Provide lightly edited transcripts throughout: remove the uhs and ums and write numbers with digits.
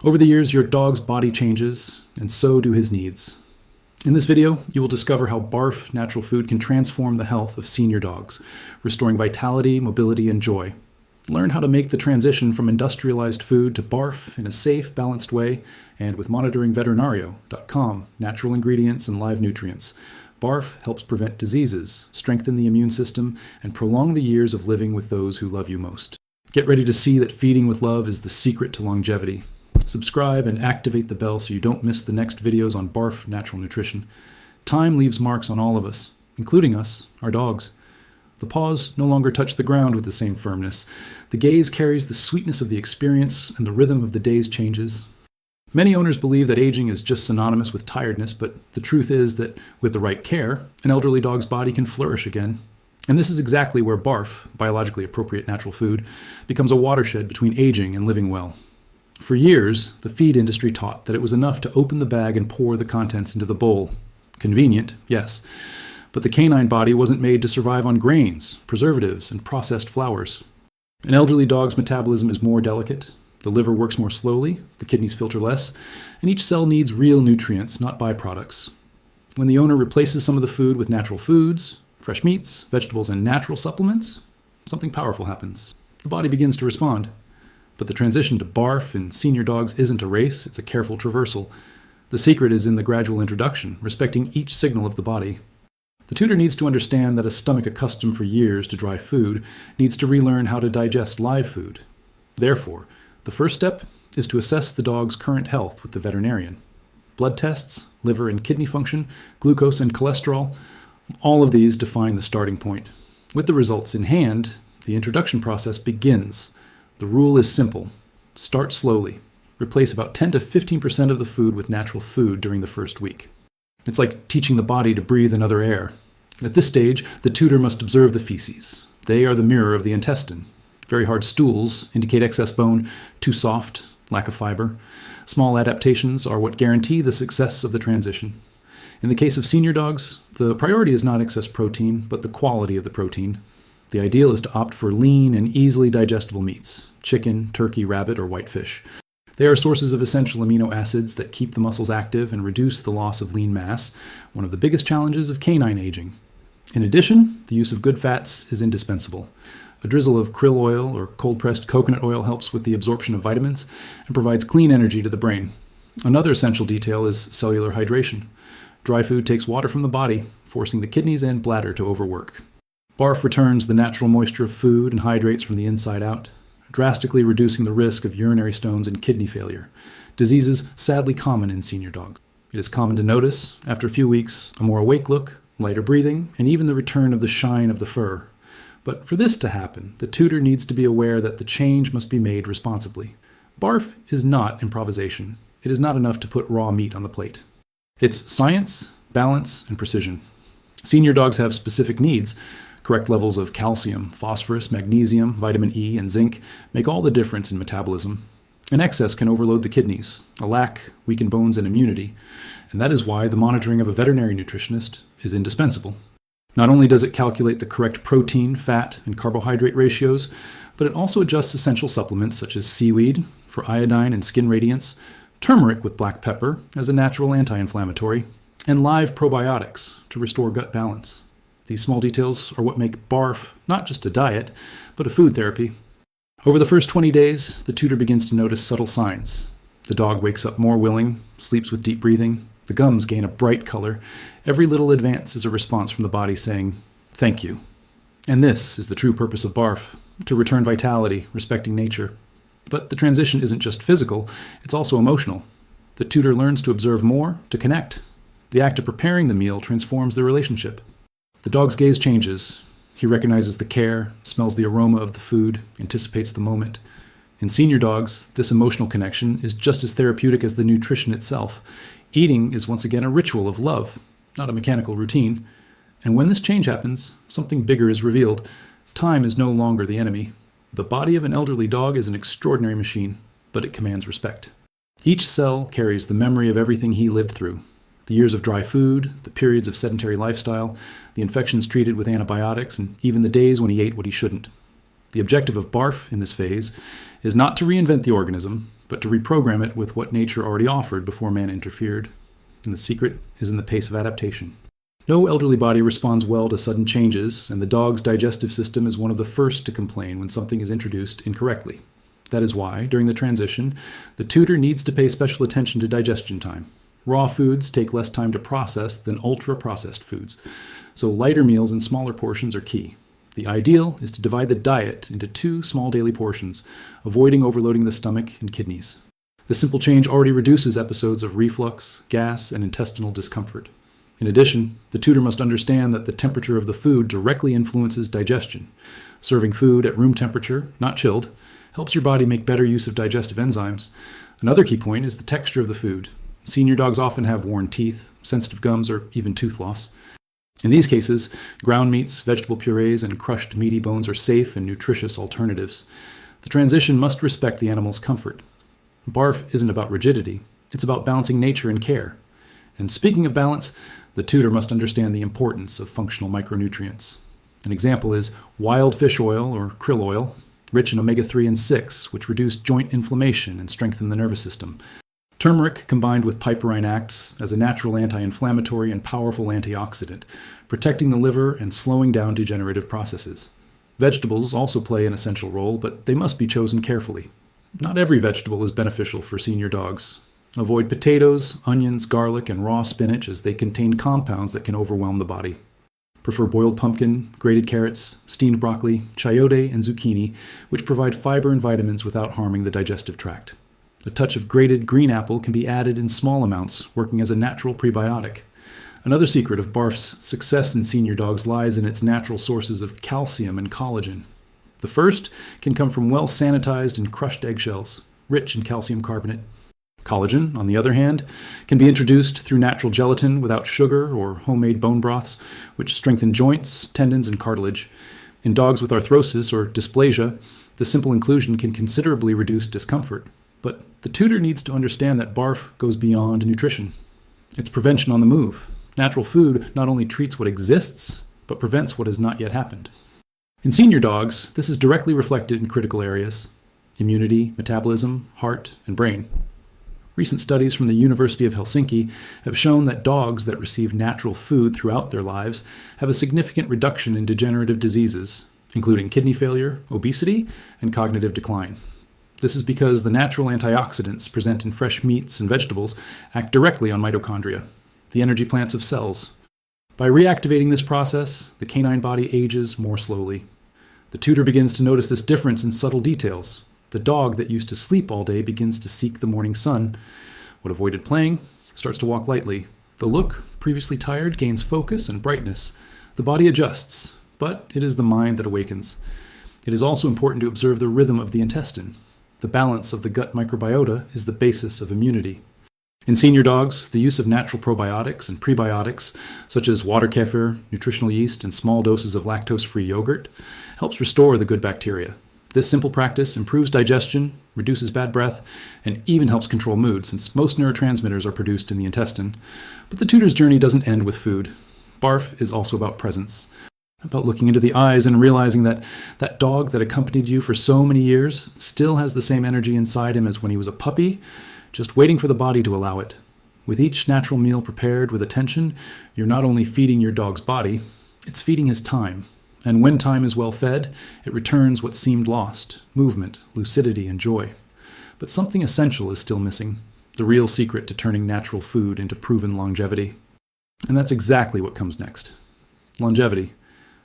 Over the years, your dog's body changes, and so do his needs. In this video, you will discover how BARF natural food can transform the health of senior dogs, restoring vitality, mobility, and joy. Learn how to make the transition from industrialized food to BARF in a safe, balanced way, and with monitoringveterinario.com, natural ingredients and live nutrients. BARF helps prevent diseases, strengthen the immune system, and prolong the years of living with those who love you most. Get ready to see that feeding with love is the secret to longevity. Subscribe and activate the bell so you don't miss the next videos on BARF natural nutrition. Time leaves marks on all of us, including us, our dogs. The paws no longer touch the ground with the same firmness. The gaze carries the sweetness of the experience, and the rhythm of the days changes. Many owners believe that aging is just synonymous with tiredness, but the truth is that with the right care, an elderly dog's body can flourish again. And this is exactly where BARF, biologically appropriate natural food, becomes a watershed between aging and living well. For years, the feed industry taught that it was enough to open the bag and pour the contents into the bowl. Convenient, yes, but the canine body wasn't made to survive on grains, preservatives, and processed flours. An elderly dog's metabolism is more delicate, the liver works more slowly, the kidneys filter less, and each cell needs real nutrients, not byproducts. When the owner replaces some of the food with natural foods, fresh meats, vegetables, and natural supplements, something powerful happens. The body begins to respond. But the transition to BARF in senior dogs isn't a race, it's a careful traversal. The secret is in the gradual introduction, respecting each signal of the body. The tutor needs to understand that a stomach accustomed for years to dry food needs to relearn how to digest live food. Therefore, the first step is to assess the dog's current health with the veterinarian. Blood tests, liver and kidney function, glucose and cholesterol, all of these define the starting point. With the results in hand, the introduction process begins. The rule is simple. Start slowly. Replace about 10 to 15% of the food with natural food during the first week. It's like teaching the body to breathe another air. At this stage, the tutor must observe the feces. They are the mirror of the intestine. Very hard stools indicate excess bone, too soft, lack of fiber. Small adaptations are what guarantee the success of the transition. In the case of senior dogs, the priority is not excess protein, but the quality of the protein. The ideal is to opt for lean and easily digestible meats, chicken, turkey, rabbit, or whitefish. They are sources of essential amino acids that keep the muscles active and reduce the loss of lean mass, one of the biggest challenges of canine aging. In addition, the use of good fats is indispensable. A drizzle of krill oil or cold-pressed coconut oil helps with the absorption of vitamins and provides clean energy to the brain. Another essential detail is cellular hydration. Dry food takes water from the body, forcing the kidneys and bladder to overwork. BARF returns the natural moisture of food and hydrates from the inside out, drastically reducing the risk of urinary stones and kidney failure, diseases sadly common in senior dogs. It is common to notice, after a few weeks, a more awake look, lighter breathing, and even the return of the shine of the fur. But for this to happen, the tutor needs to be aware that the change must be made responsibly. BARF is not improvisation. It is not enough to put raw meat on the plate. It's science, balance, and precision. Senior dogs have specific needs. Correct levels of calcium, phosphorus, magnesium, vitamin E, and zinc make all the difference in metabolism. An excess can overload the kidneys, a lack weaken bones and immunity, and that is why the monitoring of a veterinary nutritionist is indispensable. Not only does it calculate the correct protein, fat, and carbohydrate ratios, but it also adjusts essential supplements such as seaweed for iodine and skin radiance, turmeric with black pepper as a natural anti-inflammatory, and live probiotics to restore gut balance. These small details are what make BARF not just a diet, but a food therapy. Over the first 20 days, the tutor begins to notice subtle signs. The dog wakes up more willing, sleeps with deep breathing, the gums gain a bright color. Every little advance is a response from the body saying, "Thank you." And this is the true purpose of BARF, to return vitality, respecting nature. But the transition isn't just physical, it's also emotional. The tutor learns to observe more, to connect. The act of preparing the meal transforms the relationship. The dog's gaze changes. He recognizes the care, smells the aroma of the food, anticipates the moment. In senior dogs, this emotional connection is just as therapeutic as the nutrition itself. Eating is once again a ritual of love, not a mechanical routine. And when this change happens, something bigger is revealed. Time is no longer the enemy. The body of an elderly dog is an extraordinary machine, but it commands respect. Each cell carries the memory of everything he lived through. The years of dry food, the periods of sedentary lifestyle, the infections treated with antibiotics, and even the days when he ate what he shouldn't. The objective of BARF in this phase is not to reinvent the organism, but to reprogram it with what nature already offered before man interfered. And the secret is in the pace of adaptation. No elderly body responds well to sudden changes, and the dog's digestive system is one of the first to complain when something is introduced incorrectly. That is why, during the transition, the tutor needs to pay special attention to digestion time. Raw foods take less time to process than ultra-processed foods, so lighter meals in smaller portions are key. The ideal is to divide the diet into 2 small daily portions, avoiding overloading the stomach and kidneys. This simple change already reduces episodes of reflux, gas, and intestinal discomfort. In addition, the tutor must understand that the temperature of the food directly influences digestion. Serving food at room temperature, not chilled, helps your body make better use of digestive enzymes. Another key point is the texture of the food. Senior dogs often have worn teeth, sensitive gums, or even tooth loss. In these cases, ground meats, vegetable purees, and crushed meaty bones are safe and nutritious alternatives. The transition must respect the animal's comfort. BARF isn't about rigidity, it's about balancing nature and care. And speaking of balance, the tutor must understand the importance of functional micronutrients. An example is wild fish oil or krill oil, rich in omega-3 and 6, which reduce joint inflammation and strengthen the nervous system. Turmeric combined with piperine acts as a natural anti-inflammatory and powerful antioxidant, protecting the liver and slowing down degenerative processes. Vegetables also play an essential role, but they must be chosen carefully. Not every vegetable is beneficial for senior dogs. Avoid potatoes, onions, garlic, and raw spinach as they contain compounds that can overwhelm the body. Prefer boiled pumpkin, grated carrots, steamed broccoli, chayote, and zucchini, which provide fiber and vitamins without harming the digestive tract. A touch of grated green apple can be added in small amounts, working as a natural prebiotic. Another secret of BARF's success in senior dogs lies in its natural sources of calcium and collagen. The first can come from well-sanitized and crushed eggshells, rich in calcium carbonate. Collagen, on the other hand, can be introduced through natural gelatin without sugar or homemade bone broths, which strengthen joints, tendons, and cartilage. In dogs with arthrosis or dysplasia, the simple inclusion can considerably reduce discomfort. But the tutor needs to understand that BARF goes beyond nutrition. It's prevention on the move. Natural food not only treats what exists, but prevents what has not yet happened. In senior dogs, this is directly reflected in critical areas: immunity, metabolism, heart, and brain. Recent studies from the University of Helsinki have shown that dogs that receive natural food throughout their lives have a significant reduction in degenerative diseases, including kidney failure, obesity, and cognitive decline. This is because the natural antioxidants present in fresh meats and vegetables act directly on mitochondria, the energy plants of cells. By reactivating this process, the canine body ages more slowly. The tutor begins to notice this difference in subtle details. The dog that used to sleep all day begins to seek the morning sun. What avoided playing starts to walk lightly. The look, previously tired, gains focus and brightness. The body adjusts, but it is the mind that awakens. It is also important to observe the rhythm of the intestine. The balance of the gut microbiota is the basis of immunity. In senior dogs, the use of natural probiotics and prebiotics, such as water kefir, nutritional yeast, and small doses of lactose-free yogurt, helps restore the good bacteria. This simple practice improves digestion, reduces bad breath, and even helps control mood, since most neurotransmitters are produced in the intestine. But the tutor's journey doesn't end with food. BARF is also about presence, about looking into the eyes and realizing that that dog that accompanied you for so many years still has the same energy inside him as when he was a puppy, just waiting for the body to allow it. With each natural meal prepared with attention, you're not only feeding your dog's body, it's feeding his time. And when time is well fed, it returns what seemed lost: movement, lucidity, and joy. But something essential is still missing: the real secret to turning natural food into proven longevity. And that's exactly what comes next. Longevity.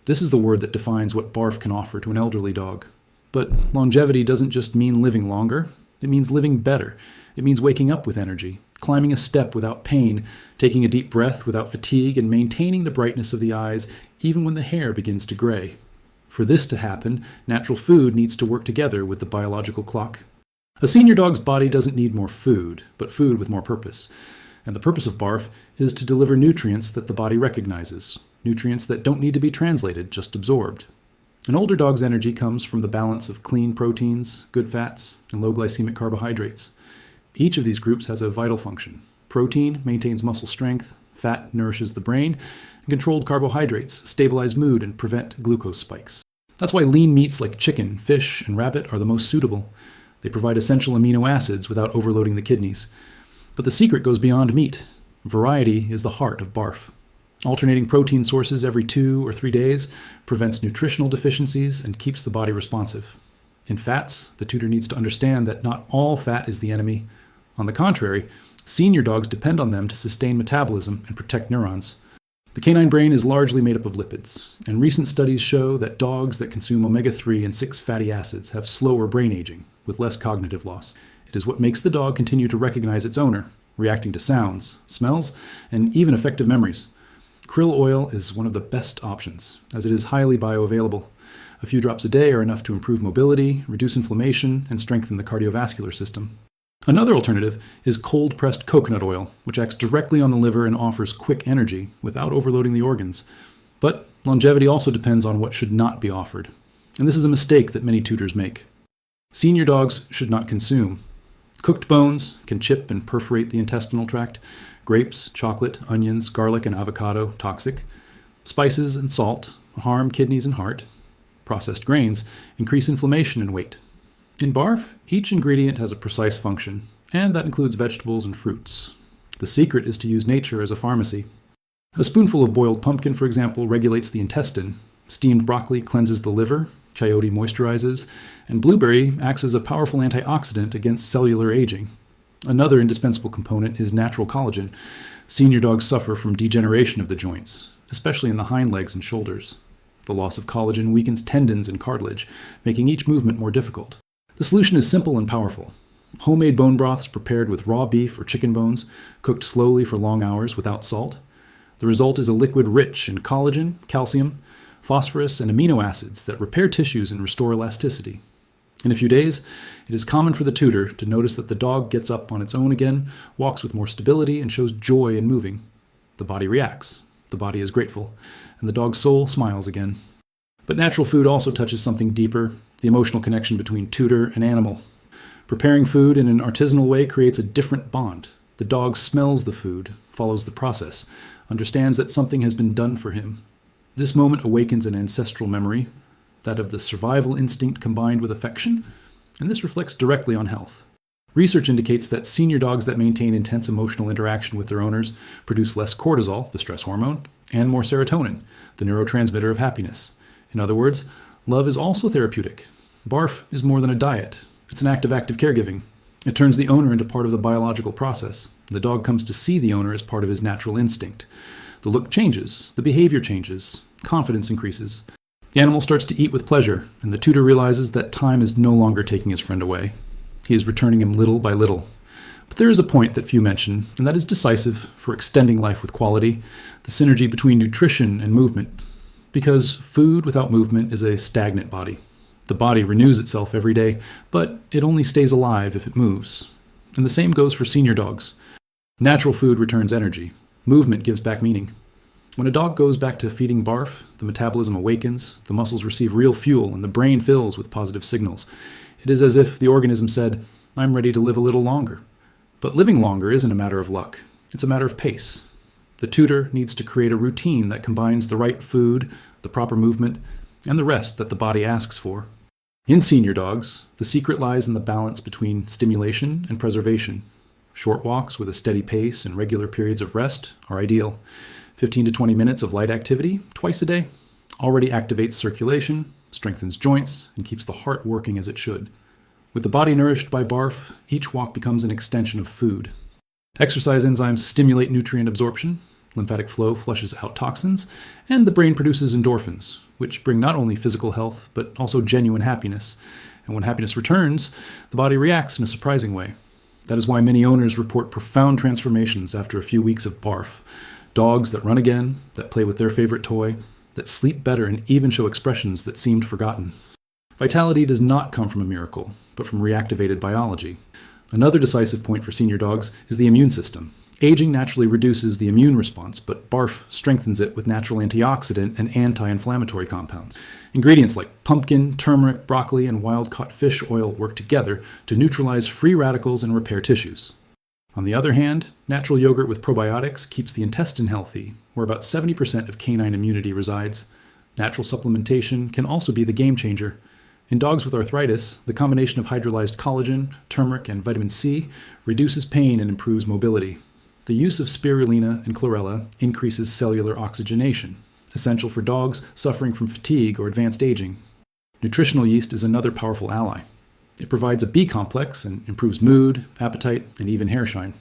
This is the word that defines what BARF can offer to an elderly dog. But longevity doesn't just mean living longer, it means living better. It means waking up with energy, climbing a step without pain, taking a deep breath without fatigue, and maintaining the brightness of the eyes even when the hair begins to gray. For this to happen, natural food needs to work together with the biological clock. A senior dog's body doesn't need more food, but food with more purpose. And the purpose of BARF is to deliver nutrients that the body recognizes, nutrients that don't need to be translated, just absorbed. An older dog's energy comes from the balance of clean proteins, good fats, and low glycemic carbohydrates. Each of these groups has a vital function. Protein maintains muscle strength, fat nourishes the brain, and controlled carbohydrates stabilize mood and prevent glucose spikes. That's why lean meats like chicken, fish, and rabbit are the most suitable. They provide essential amino acids without overloading the kidneys. But the secret goes beyond meat. Variety is the heart of BARF. Alternating protein sources every 2 or 3 days prevents nutritional deficiencies and keeps the body responsive. In fats, the tutor needs to understand that not all fat is the enemy. On the contrary, senior dogs depend on them to sustain metabolism and protect neurons. The canine brain is largely made up of lipids, and recent studies show that dogs that consume omega-3 and 6 fatty acids have slower brain aging, with less cognitive loss. It is what makes the dog continue to recognize its owner, reacting to sounds, smells, and even effective memories. Krill oil is one of the best options, as it is highly bioavailable. A few drops a day are enough to improve mobility, reduce inflammation, and strengthen the cardiovascular system. Another alternative is cold-pressed coconut oil, which acts directly on the liver and offers quick energy without overloading the organs. But longevity also depends on what should not be offered. And this is a mistake that many tutors make. Senior dogs should not consume. Cooked bones can chip and perforate the intestinal tract. Grapes, chocolate, onions, garlic, and avocado, toxic. Spices and salt harm kidneys and heart. Processed grains increase inflammation and weight. In BARF, each ingredient has a precise function, and that includes vegetables and fruits. The secret is to use nature as a pharmacy. A spoonful of boiled pumpkin, for example, regulates the intestine. Steamed broccoli cleanses the liver. Chayote moisturizes. And blueberry acts as a powerful antioxidant against cellular aging. Another indispensable component is natural collagen. Senior dogs suffer from degeneration of the joints, especially in the hind legs and shoulders. The loss of collagen weakens tendons and cartilage, making each movement more difficult. The solution is simple and powerful. Homemade bone broths prepared with raw beef or chicken bones, cooked slowly for long hours without salt. The result is a liquid rich in collagen, calcium, phosphorus, and amino acids that repair tissues and restore elasticity. In a few days, it is common for the tutor to notice that the dog gets up on its own again, walks with more stability, and shows joy in moving. The body reacts, the body is grateful, and the dog's soul smiles again. But natural food also touches something deeper, the emotional connection between tutor and animal. Preparing food in an artisanal way creates a different bond. The dog smells the food, follows the process, understands that something has been done for him. This moment awakens an ancestral memory, that of the survival instinct combined with affection, and this reflects directly on health. Research indicates that senior dogs that maintain intense emotional interaction with their owners produce less cortisol, the stress hormone, and more serotonin, the neurotransmitter of happiness. In other words, love is also therapeutic. BARF is more than a diet. It's an act of active caregiving. It turns the owner into part of the biological process. The dog comes to see the owner as part of his natural instinct. The look changes, the behavior changes, confidence increases. The animal starts to eat with pleasure, and the tutor realizes that time is no longer taking his friend away. He is returning him little by little. But there is a point that few mention, and that is decisive for extending life with quality, the synergy between nutrition and movement. Because food without movement is a stagnant body. The body renews itself every day, but it only stays alive if it moves. And the same goes for senior dogs. Natural food returns energy. Movement gives back meaning. When a dog goes back to feeding BARF, the metabolism awakens, the muscles receive real fuel, and the brain fills with positive signals. It is as if the organism said, "I'm ready to live a little longer." But living longer isn't a matter of luck. It's a matter of pace. The tutor needs to create a routine that combines the right food, the proper movement, and the rest that the body asks for. In senior dogs, the secret lies in the balance between stimulation and preservation. Short walks with a steady pace and regular periods of rest are ideal. 15 to 20 minutes of light activity, twice a day, already activates circulation, strengthens joints, and keeps the heart working as it should. With the body nourished by BARF, each walk becomes an extension of food. Exercise enzymes stimulate nutrient absorption, lymphatic flow flushes out toxins, and the brain produces endorphins, which bring not only physical health, but also genuine happiness. And when happiness returns, the body reacts in a surprising way. That is why many owners report profound transformations after a few weeks of BARF. Dogs that run again, that play with their favorite toy, that sleep better and even show expressions that seemed forgotten. Vitality does not come from a miracle, but from reactivated biology. Another decisive point for senior dogs is the immune system. Aging naturally reduces the immune response, but BARF strengthens it with natural antioxidant and anti-inflammatory compounds. Ingredients like pumpkin, turmeric, broccoli, and wild-caught fish oil work together to neutralize free radicals and repair tissues. On the other hand, natural yogurt with probiotics keeps the intestine healthy, where about 70% of canine immunity resides. Natural supplementation can also be the game changer. In dogs with arthritis, the combination of hydrolyzed collagen, turmeric, and vitamin C reduces pain and improves mobility. The use of spirulina and chlorella increases cellular oxygenation, essential for dogs suffering from fatigue or advanced aging. Nutritional yeast is another powerful ally. It provides a B complex and improves mood, appetite, and even hair shine.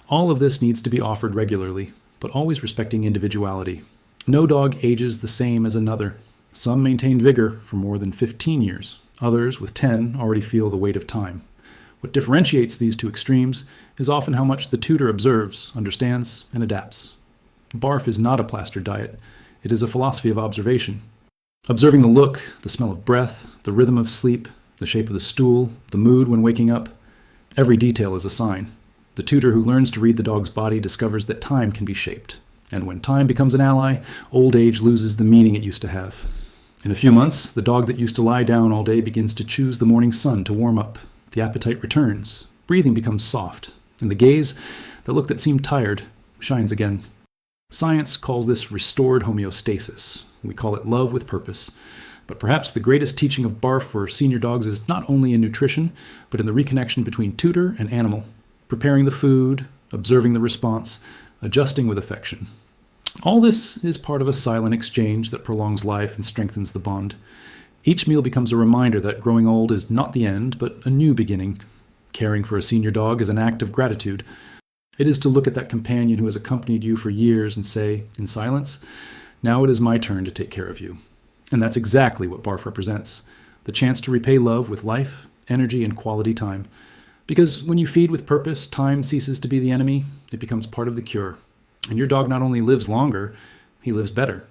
All of this needs to be offered regularly, but always respecting individuality. No dog ages the same as another. Some maintain vigor for more than 15 years. Others, with 10, already feel the weight of time. What differentiates these two extremes is often how much the tutor observes, understands, and adapts. BARF is not a plaster diet. It is a philosophy of observation. Observing the look, the smell of breath, the rhythm of sleep, the shape of the stool, the mood when waking up. Every detail is a sign. The tutor who learns to read the dog's body discovers that time can be shaped. And when time becomes an ally, old age loses the meaning it used to have. In a few months, the dog that used to lie down all day begins to choose the morning sun to warm up. The appetite returns. Breathing becomes soft. And the gaze, the look that seemed tired, shines again. Science calls this restored homeostasis. We call it love with purpose. But perhaps the greatest teaching of BARF for senior dogs is not only in nutrition, but in the reconnection between tutor and animal, preparing the food, observing the response, adjusting with affection. All this is part of a silent exchange that prolongs life and strengthens the bond. Each meal becomes a reminder that growing old is not the end, but a new beginning. Caring for a senior dog is an act of gratitude. It is to look at that companion who has accompanied you for years and say, in silence, now it is my turn to take care of you. And that's exactly what BARF represents, the chance to repay love with life, energy, and quality time. Because when you feed with purpose, time ceases to be the enemy, it becomes part of the cure. And your dog not only lives longer, he lives better.